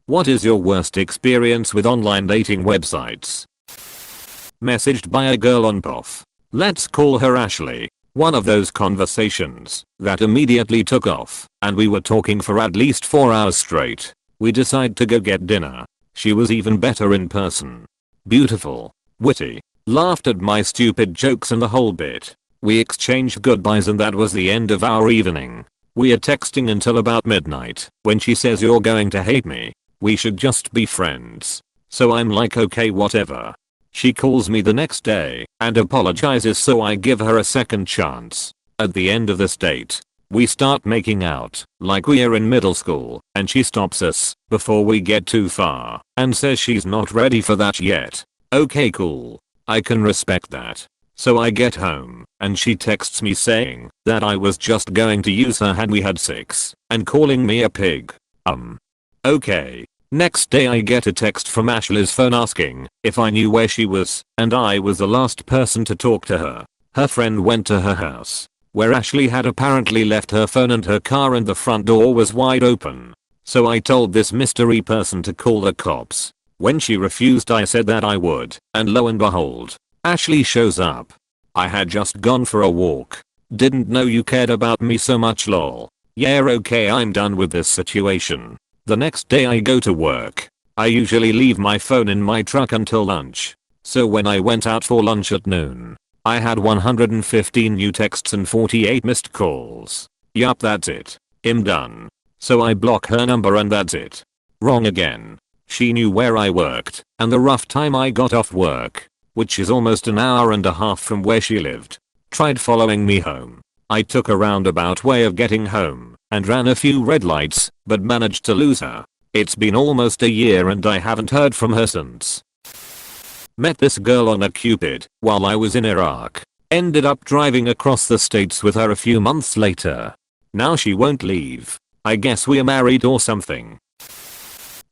What is your worst experience with online dating websites? Messaged by a girl on POF. Let's call her Ashley. One of those conversations that immediately took off, and we were talking for at least 4 hours straight. We decided to go get dinner. She was even better in person. Beautiful, witty, laughed at my stupid jokes and the whole bit. We exchanged goodbyes and that was the end of our evening. We are texting until about midnight when she says you're going to hate me. We should just be friends. So I'm like okay whatever. She calls me the next day and apologizes, so I give her a second chance. At the end of this date, we start making out like we are in middle school, and she stops us before we get too far and says she's not ready for that yet. Okay, cool. I can respect that. So I get home and she texts me saying that I was just going to use her had we had sex and calling me a pig. Okay. Next day I get a text from Ashley's phone asking if I knew where she was, and I was the last person to talk to her. Her friend went to her house, where Ashley had apparently left her phone and her car, and the front door was wide open. So I told this mystery person to call the cops. When she refused I said that I would, and lo and behold, Ashley shows up. I had just gone for a walk. Didn't know you cared about me so much lol. Yeah okay, I'm done with this situation. The next day I go to work. I usually leave my phone in my truck until lunch. So when I went out for lunch at noon, I had 115 new texts and 48 missed calls. Yup, that's it. I'm done. So I block her number and that's it. Wrong again. She knew where I worked and the rough time I got off work, which is almost an hour and a half from where she lived. Tried following me home. I took a roundabout way of getting home and ran a few red lights, but managed to lose her. It's been almost a year and I haven't heard from her since. Met this girl on a Cupid while I was in Iraq. Ended up driving across the states with her a few months later. Now she won't leave. I guess we're married or something.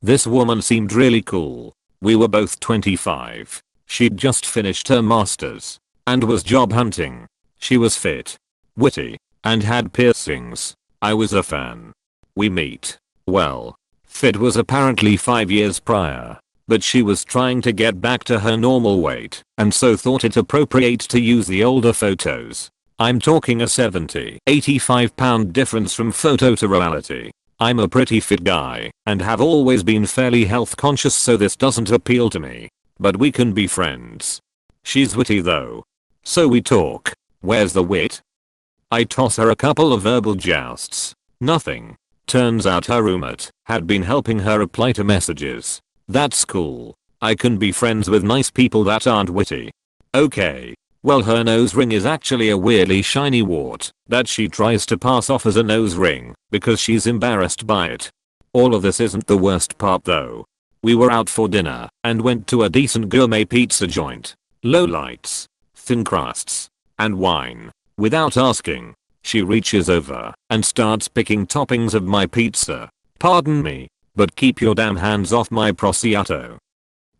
This woman seemed really cool. We were both 25. She'd just finished her masters and was job hunting. She was fit, witty, and had piercings. I was a fan. We meet. Well, fit was apparently 5 years prior, but she was trying to get back to her normal weight and so thought it appropriate to use the older photos. I'm talking a 70-85 pound difference from photo to reality. I'm a pretty fit guy and have always been fairly health conscious, so this doesn't appeal to me. But we can be friends. She's witty though. So we talk. Where's the wit? I toss her a couple of verbal jousts. Nothing. Turns out her roommate had been helping her reply to messages. That's cool. I can be friends with nice people that aren't witty. Okay. Well, her nose ring is actually a weirdly shiny wart that she tries to pass off as a nose ring because she's embarrassed by it. All of this isn't the worst part though. We were out for dinner and went to a decent gourmet pizza joint. Low lights, thin crusts, and wine. Without asking, she reaches over and starts picking toppings of my pizza. Pardon me, but keep your damn hands off my prosciutto.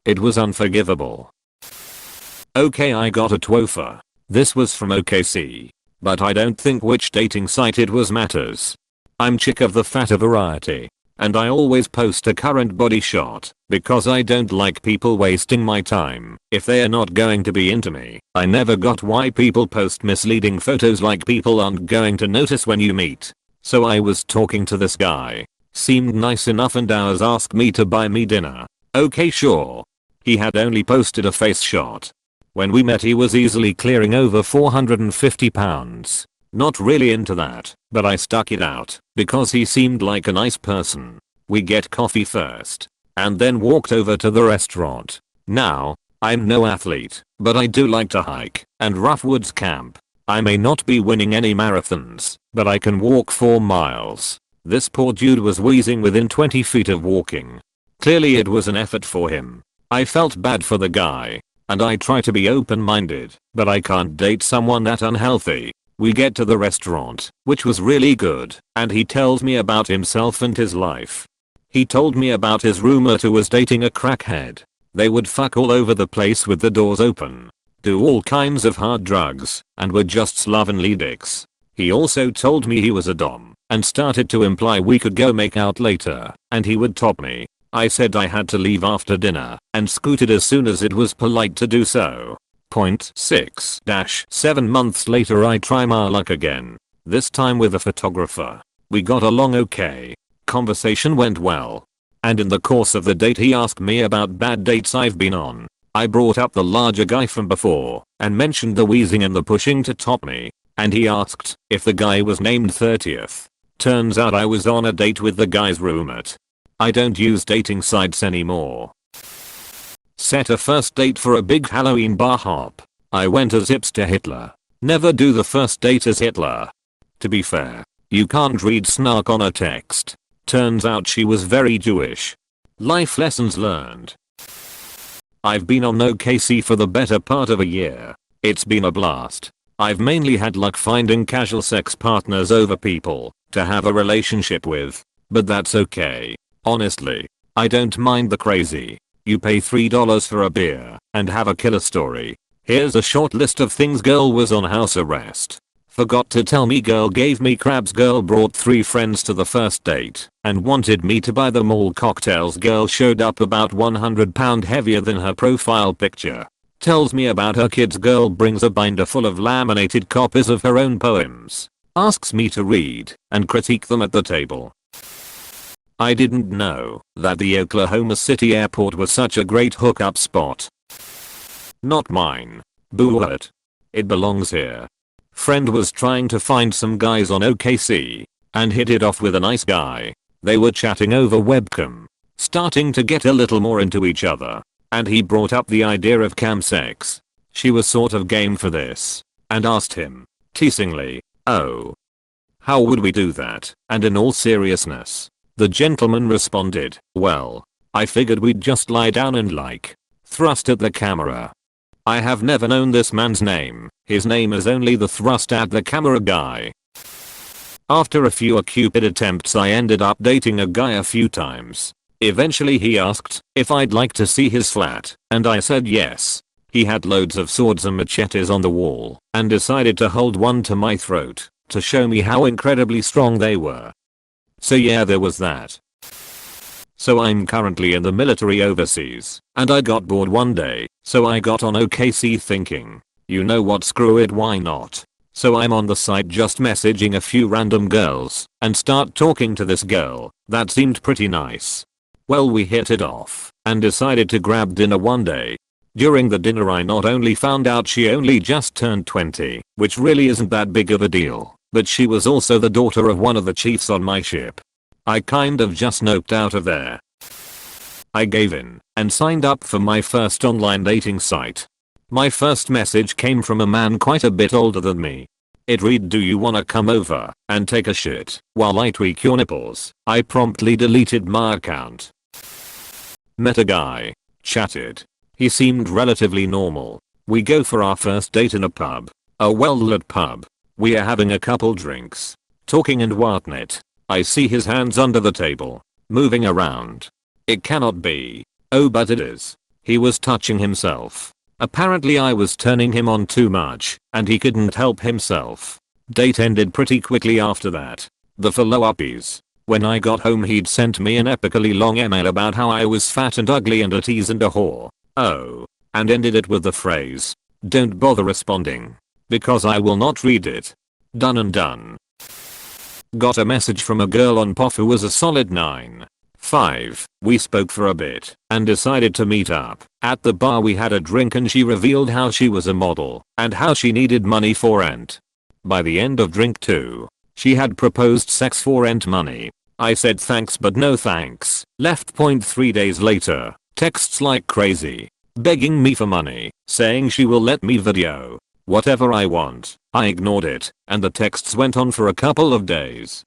It was unforgivable. Okay, I got a twofer. This was from OKC, but I don't think which dating site it was matters. I'm chick of the fatter variety, and I always post a current body shot because I don't like people wasting my time if they are not going to be into me. I never got why people post misleading photos like people aren't going to notice when you meet. So I was talking to this guy. Seemed nice enough and hours asked me to buy me dinner. Okay, sure. He had only posted a face shot. When we met he was easily clearing over 450 pounds. Not really into that, but I stuck it out because he seemed like a nice person. We get coffee first and then walked over to the restaurant. Now, I'm no athlete, but I do like to hike and rough woods camp. I may not be winning any marathons, but I can walk 4 miles. This poor dude was wheezing within 20 feet of walking. Clearly it was an effort for him. I felt bad for the guy, and I try to be open-minded, but I can't date someone that unhealthy. We get to the restaurant, which was really good, and he tells me about himself and his life. He told me about his roommate who was dating a crackhead. They would fuck all over the place with the doors open, do all kinds of hard drugs, and were just slovenly dicks. He also told me he was a dom, and started to imply we could go make out later, and he would top me. I said I had to leave after dinner and scooted as soon as it was polite to do so. 6-7 months later I try my luck again. This time with a photographer. We got along okay. Conversation went well. And in the course of the date he asked me about bad dates I've been on. I brought up the larger guy from before and mentioned the wheezing and the pushing to top me. And he asked if the guy was named 30th. Turns out I was on a date with the guy's roommate. I don't use dating sites anymore. Set a first date for a big Halloween bar hop. I went as hipster Hitler. Never do the first date as Hitler. To be fair, you can't read snark on a text. Turns out she was very Jewish. Life lessons learned. I've been on OKC for the better part of a year. It's been a blast. I've mainly had luck finding casual sex partners over people to have a relationship with. But that's okay. Honestly, I don't mind the crazy. You pay $3 for a beer and have a killer story. Here's a short list of things. Girl was on house arrest. Forgot to tell me. Girl gave me crabs. Girl brought 3 friends to the first date and wanted me to buy them all cocktails. Girl showed up about 100 pound heavier than her profile picture. Tells me about her kids. Girl brings a binder full of laminated copies of her own poems. Asks me to read and critique them at the table. I didn't know that the Oklahoma City airport was such a great hookup spot. Not mine. Boo it. It belongs here. Friend was trying to find some guys on OKC and hit it off with a nice guy. They were chatting over webcam, starting to get a little more into each other, and he brought up the idea of cam sex. She was sort of game for this and asked him, teasingly, "Oh, how would we do that?" And in all seriousness, the gentleman responded, "Well, I figured we'd just lie down and thrust at the camera." I have never known this man's name. His name is only the thrust at the camera guy. After a few Cupid attempts I ended up dating a guy a few times. Eventually he asked if I'd like to see his flat, and I said yes. He had loads of swords and machetes on the wall and decided to hold one to my throat to show me how incredibly strong they were. So yeah, there was that. So I'm currently in the military overseas, and I got bored one day, so I got on OKC thinking, you know what, screw it, why not? So I'm on the site just messaging a few random girls and start talking to this girl that seemed pretty nice. Well, we hit it off and decided to grab dinner one day. During the dinner I not only found out she only just turned 20, which really isn't that big of a deal, but she was also the daughter of one of the chiefs on my ship. I kind of just noped out of there. I gave in and signed up for my first online dating site. My first message came from a man quite a bit older than me. It read, "Do you wanna come over and take a shit while I tweak your nipples?" I promptly deleted my account. Met a guy. Chatted. He seemed relatively normal. We go for our first date in a pub. A well-lit pub. We are having a couple drinks. Talking and whatnot. I see his hands under the table, moving around. It cannot be. Oh, but it is. He was touching himself. Apparently I was turning him on too much, and he couldn't help himself. Date ended pretty quickly after that. The follow-up is, when I got home he'd sent me an epically long email about how I was fat and ugly and a tease and a whore. Oh. And ended it with the phrase, "Don't bother responding, because I will not read it." Done and done. Got a message from a girl on POF who was a solid 9.5. We spoke for a bit and decided to meet up. At the bar we had a drink and she revealed how she was a model and how she needed money for rent. By the end of drink 2, she had proposed sex for rent money. I said thanks but no thanks. Left. 3 days later, texts like crazy, begging me for money, saying she will let me video whatever I want. I ignored it, and the texts went on for a couple of days.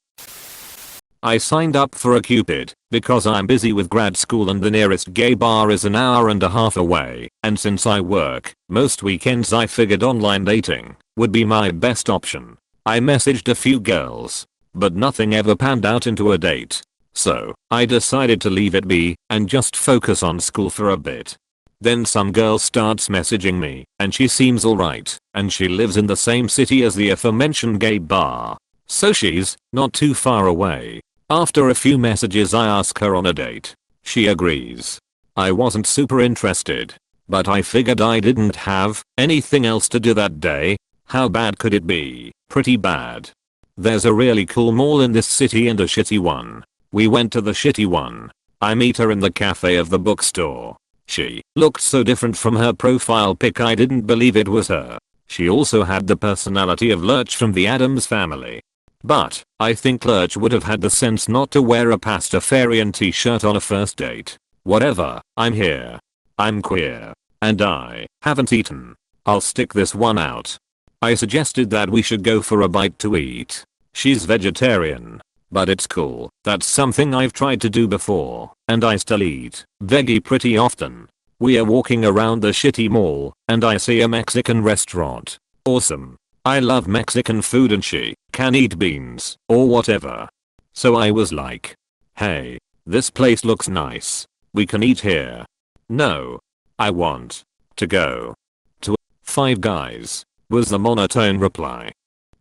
I signed up for a Cupid because I'm busy with grad school and the nearest gay bar is an hour and a half away, and since I work most weekends I figured online dating would be my best option. I messaged a few girls, but nothing ever panned out into a date. So I decided to leave it be and just focus on school for a bit. Then some girl starts messaging me, and she seems alright, and she lives in the same city as the aforementioned gay bar. So she's not too far away. After a few messages I ask her on a date. She agrees. I wasn't super interested, but I figured I didn't have anything else to do that day. How bad could it be? Pretty bad. There's a really cool mall in this city and a shitty one. We went to the shitty one. I meet her in the cafe of the bookstore. She looked so different from her profile pic I didn't believe it was her. She also had the personality of Lurch from the Addams Family. But I think Lurch would have had the sense not to wear a Pastafarian t-shirt on a first date. Whatever, I'm here. I'm queer. And I haven't eaten. I'll stick this one out. I suggested that we should go for a bite to eat. She's vegetarian. But it's cool. That's something I've tried to do before, and I still eat veggie pretty often. We are walking around the shitty mall, and I see a Mexican restaurant. Awesome. I love Mexican food and she can eat beans or whatever. So I was like, hey, this place looks nice. We can eat here. No. I want to go to Five Guys, was the monotone reply.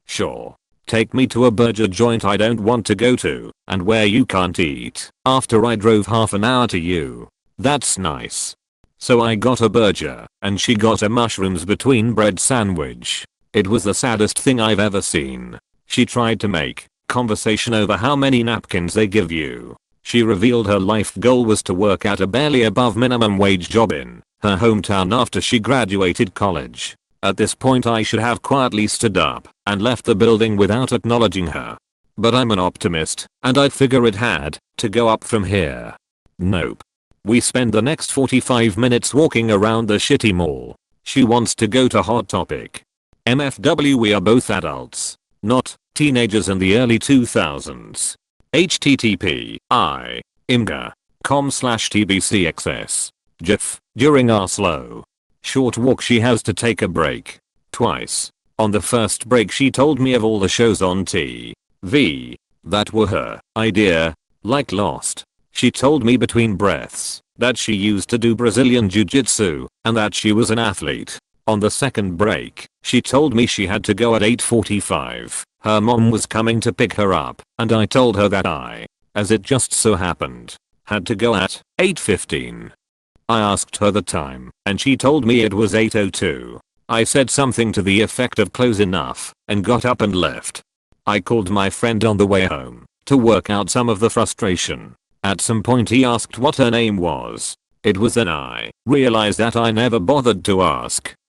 Sure. Take me to a burger joint I don't want to go to, and where you can't eat, after I drove half an hour to you. That's nice. So I got a burger, and she got a mushrooms between bread sandwich. It was the saddest thing I've ever seen. She tried to make conversation over how many napkins they give you. She revealed her life goal was to work at a barely above minimum wage job in her hometown after she graduated college. At this point I should have quietly stood up and left the building without acknowledging her. But I'm an optimist, and I'd figure it had to go up from here. Nope. We spend the next 45 minutes walking around the shitty mall. She wants to go to Hot Topic. MFW, we are both adults, not teenagers in the early 2000s. http imga.com/tbcxs. GIF. During our slow short walk she has to take a break. Twice. On the first break she told me of all the shows on TV that were her idea, like Lost. She told me between breaths that she used to do Brazilian jiu-jitsu and that she was an athlete. On the second break, she told me she had to go at 8:45. Her mom was coming to pick her up, and I told her that I, as it just so happened, had to go at 8:15. I asked her the time, and she told me it was 8:02. I said something to the effect of close enough, and got up and left. I called my friend on the way home to work out some of the frustration. At some point he asked what her name was. It was then I realized that I never bothered to ask.